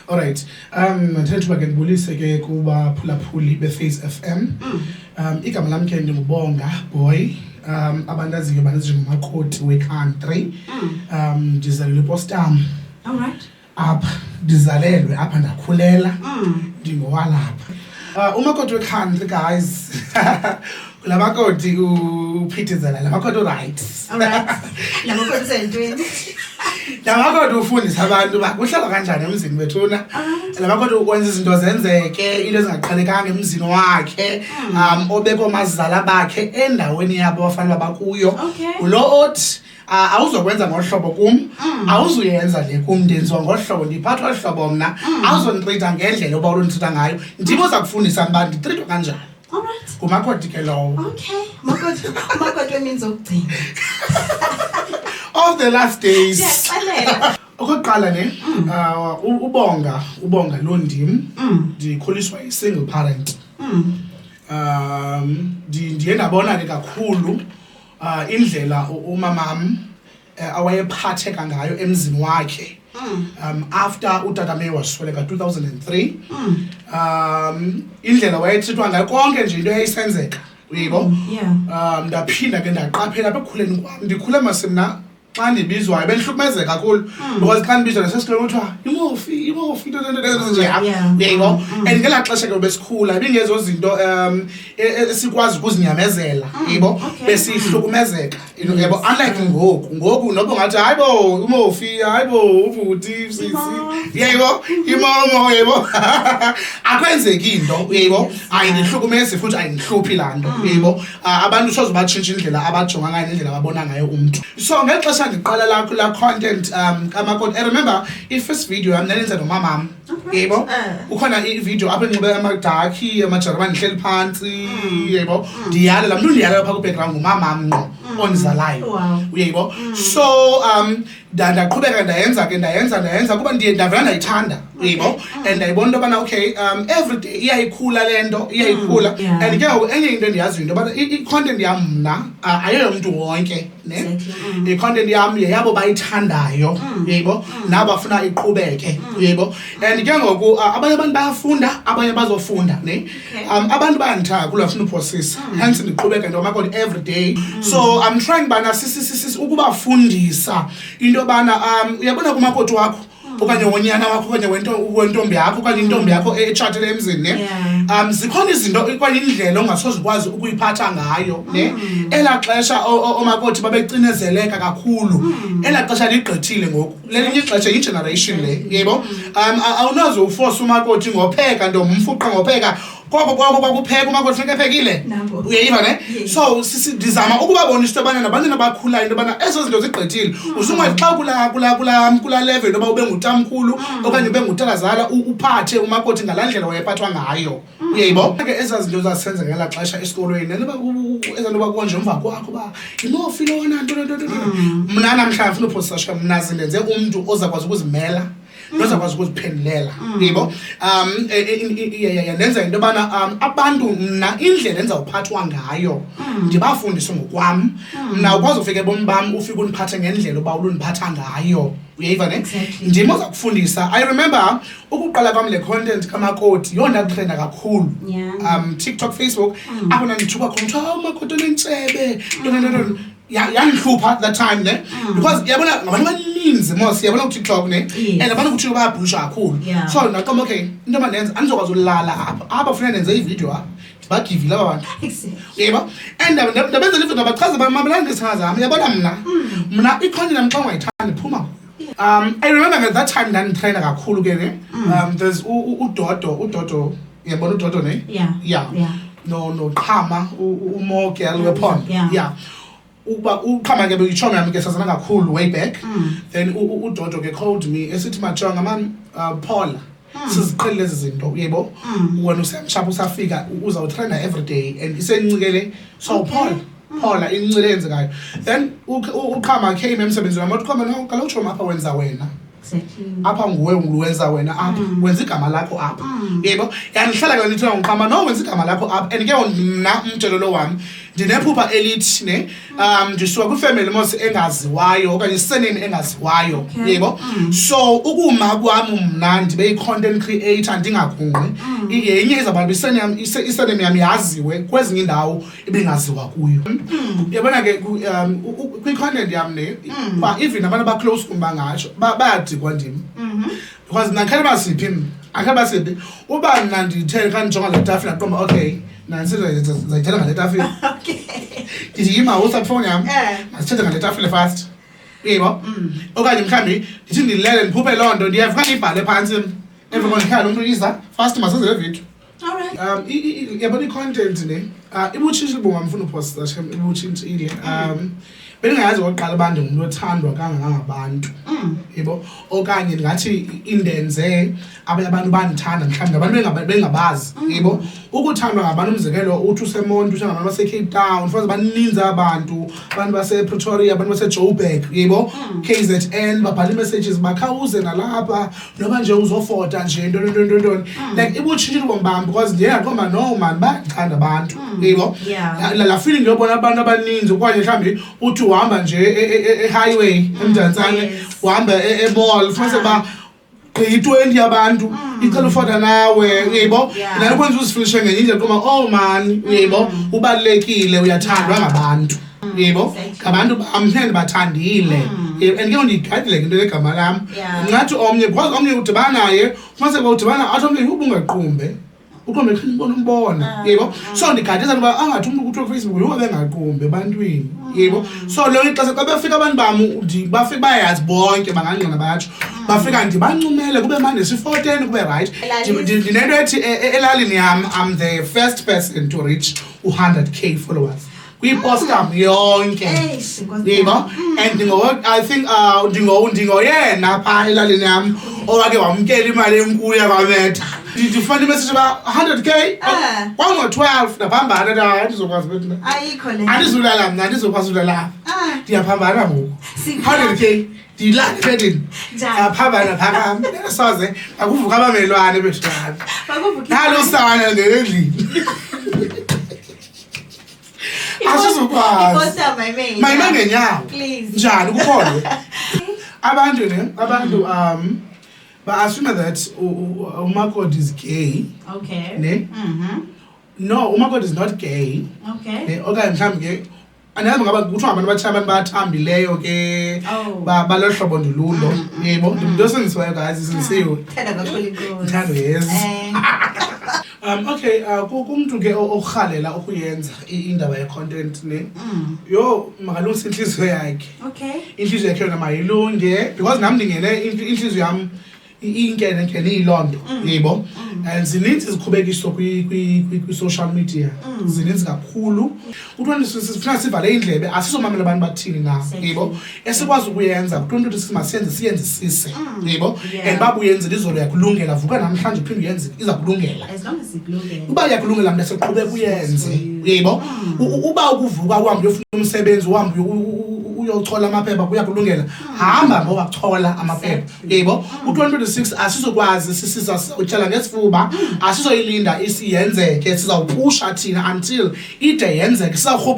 Alright. Ndithanda ukuba ke ndibulise ke kuba phulaphuli beFace FM. Igama lami ke ndingubonga boy. Abandaziyo banjengomakoti we-country. Ndizalelwe ePostama. Alright. Apha ndizalelwe apha ndakhulela. Ndingowalapha. Umakoti we-country guys. Lamakoti uphithizela lamakoti right. Alright. Lamakoti sentweni. Lamakoti ufundisa abantu bakuhlala kanjani emzini wethuna. Lamakoti ukwenza izinto zenzeke, into ezingaqhelekanga emzini wakhe, obekho mazala bakhe endaweni yabo abafanele bakuyo. Lo othi awuzokwenza ngohlobo kum, awuzuyenza le kum ndenziwa ngohlobo ndiphathwa hlobo mna, awuzonitreata ngendlela oba ulunditreata ngayo. Ndimo oza kufundisa abantu nditreatwa kanjani. Alright. Ngumakoti ke lowo. Okay. Makoti means ukugcina. Of the last days. Siyaxelela. Okokuqala ne, ubonga lo ndim, ndikhuliswa yi-single parent. Ndiye ndabona ke kakhulu indlela umamam awayephatheka ngayo emzini wakhe. After utatame wasweleka 2003. Indlela wayethithwa ngayo konke nje into eyayisenzeka. Uyebo? Ndaphinda ke ndaqaphela apha ekukhuleni kwam. Ndikhule masemna xa ndibizwayo bendihlukumezeka kakhulu because xa ndibizwa nasesikolo kuthiwa imofi uyayibona. And ngelaa xesha ke besikhula ibingezo zinto esikwazi ukuzinyamezela yebo besihlukumezeka yebo. Unlike ngoku noba ungathi hayibo imofi hayibo ubhuti sisi yebo imomo yebo akwenzeki into uyebo ayindihlukumezi futhi ayindihluphi laa nto yebo. Abantu soze batshintshe indlela abajonga ngayo indlela ababona ngayo umntu. So ngexesha ndiqala la content kamakoti, I remember i-first video yami ndandenza nomamam yebo. Ukhona i-video apho enxibe amadakhi amajerumani ndihleli phantsi yebo. Ndiyala laa mntu ndiyala phaa ku-background ngumamam ngqo ondizalayo uyebo. So ndaqhubeka ndayenza kuba ndavela ndayithanda uyebo. And ndayibona into yobana okay every day iyayikhula le nto iyayikhula. And ke ngoku enye into endiyaziyo into yobana i-content yam mna ayeyomntu wonke ne. I-content yam yeyabo bayithandayo uyebo nabo bafuna iqhubeke uyebo. And ke ngoku abanye abantu bayafunda abanye bazofunda ne. Abantu bayandithanda kulo bafuna uphosisa hence ndiqhubeka into yamakoti every day. So I'm trying bana ukubafundisa into yobana uyabona kumakoti wakho okanye wonyana wakho okanye wentombi yakho okanye intombi yakho etshatele emzini ne. Zikhona izinto okanye indlela ongasoze ukwazi ukuyiphatha ngayo ne. Elaa xesha omakoti babecinezeleka kakhulu. Elaa xesha ligqithile ngoku. Lelinye ixesha yi-generation le yebo. Awunazo uforce umakoti ngopheka ntombi umfuqa ngopheka koko kwakupheka umakoti funeka ephekile uyayiva ne. So ndizama ukubabonisa into yobana nabantu abakhulayo into yobana ezo zinto zigqithile. Usungathi xa kula level into yoba ube ngutamkhulu okanye ube ngutalazala uphathe umakoti ngalaa ndlela wayephathwa ngayo uyayibo. Ke ezaa zinto zasenza ngelaa xesha esikolweni eza nto bakuwo nje emva kwakho uba yimofi lona nto. Mna namhlanje ndifuna uphosisasha mna zindenze umntu ozakwazi ukuzimela nozakwazi ukuziphendulela yebo. Yendenza into yobana abantu mna indlela endizawuphathwa ngayo ndibafundise ngokwam. Mna ukwazi ufika ebomini bam ufike undiphathe ngendlela uba ulundiphatha ngayo uyayiva ne. Ndim oza kufundisa. I remember ukuqala kwam le content kamakoti yona ndatrenda kakhulu TikTok, Facebook apho ndandithuka khona kuthiwa umakoti onentsebe yandihlupha that time ne. Because yabona ngabantu abaninzi mos yabona ku-TikTok ne. And abantu kuthi bayabhusha kakhulu. So ndaqamba okay into mandenza andizokwazi ulala apha funeka ndenze ividiyo apha ndibagivile aba bantu yebo. And ndabenza ividiyo ndabachaza mamelani ngesithandwa zam yabona mna icontent yam xa ungayithandi iphuma. I remember at that time ndanditrayina kakhulu ke ne. There's udodo yabona udodo ne. No Qhama umogel wephond uba uqhama ke beyitshomi yami ke sazana kakhulu way back. Then udodo ke called me esithi majonga man Paula siziqhelile lezi zinto yebo. Wena usemshapha usafika uzawutraina every day and isencikele so Paula incile yenzekayo. Then uqhama came emsebenzini wami uqhama no kalawutshomi apha wenza wena apha nguwe wenza wena apha wenza igama lakho apha yebo. Yandihlala ke ngithi ngiqhama no wenza igama lakho apha and ke mna umtshelo lo wami ndinephupha elithi ne ndisuka kwifamily mos engaziwayo okanye iseneni engaziwayo yebo so ukuma kwami mna ndibe i-content creator ndingagungqi yenye izawuba iseneni yami yaziwe kwezinye indawo ibingaziwa kuyo yabona ke kwi-content yam ne even abantu abaclose kum bangatsho bayadikwa ndim because nakhale basiphi akhe basiphi uba mna ndithe xa ndijonga le tafile aqomba okay zayithetha ngale tafile ndithi yima usapfowuni yam masithethe ngale tafile fast yebo okanye mhlawumbi ndithi ndilele ndiphuphe loo nto ndiyavuka ndiyibhale phantsi emva koko ndikhaya lo mntu iza fast masenze le video yabona i-content ne ibutshintshile ubomi bam, ndifuna uphosta shem ibutshintshile bendingayazi okokuqala uba ndingumntu othandwa kangangabantu yebo okanye ndingathi indenze abanye abantu bandithanda mhlawumbi ngabantu bengabazi yebo ukuthandwa ngabantu umzekelo uthi useMonti uthi ngabantu base-Cape Town futhi baninzi abantu base-Pretoria abantu base-Joburg yebo KZN babhala ii-messages bakhawuze nalapha noba nje uzofota nje ntoni like ibutshintshile ubomi bam because ndiye ndaqomba no man bayandithanda abantu yebo la feeling yobona abantu abaninzi okanye mhlawumbi uthi uhamba nje e-highway eMdantsane uhamba e-mall futhi ba yi-20 abantu icela ufota nawe yebo nayo kwenza uzifilishe ngenye indlela qoma oh man yebo ubalekile uyathandwa ngabantu yebo ngabantu bamhlanje bathandile and ke ndiyigadile into legama lami ngathi omnye because omnye udibana naye futhi udibana athi omnye ubungaqumbe uqombe khona umbona yebo so ndigadisa ngoba angathi umuntu kuthi Facebook lo bengaqumbe ebantwini yebo so lo ixesha xa befika abantu bami bafika bayazi bonke bangangqina bayatsho bafika ndibancumele kube manje si-14 kube right ndinento ethi elalini yam I'm the first person to reach 100k followers kwipost yam yonke yebo and I think ndingoyena phaa elalini yam owake wamkela imali enkulu yakwametha ndifunda imessage ba 100k kwango-12 ndaphambana andizokwazi ukuthi ayikho le andizulala mna andizokwazi ulala ndiyaphambana ngoku 100k ndiyilale ebedini aphambana phakam soze akuvuka abamelwane bethu nalo sana ngelendlini asizokwazi mayima ngenyawo njani kukhona abantu ba-assume that umakoti is gay ne no umakoti is not gay okanye mhlawumbi ke andiyazi ngaba kuthiwa abantu bathambileyo ke balolu hlobo ndululo yebo ndimntu osindisiweyo guys isindisiwe ndithando yes okay kumntu ke orhalela ukuyenza indaba ye-content ne yo makalungisa inhliziyo yakhe inhliziyo yakhe yona mayilunge because nami ndingene inhliziyo yam inkene iyiloo nto yebo and zininzi izikhubekiso kwi-social media zininzi kakhulu kuthiwa sivale indlebe asizomamela abantu bathini na yebo esikwazi ukuyenza kuthiwa ukuthi siyenze sise yebo and babuyenzile izolo yakulungela vuka namhlanje uphinde uyenze iza kulungela uba yakulungela mntu eseqhubeka uyenze yebo uba ukuvuka uhambe uyofuna umsebenzi uhambe uyochola amaphepha kuyakulungela hamba ngoba chola amaphepha yebo u-2026 asizokwazi sizawutyala ngesifuba asizoyilinda isiyenzeke sizawupusha thina until ide yenzeke sizawurhoba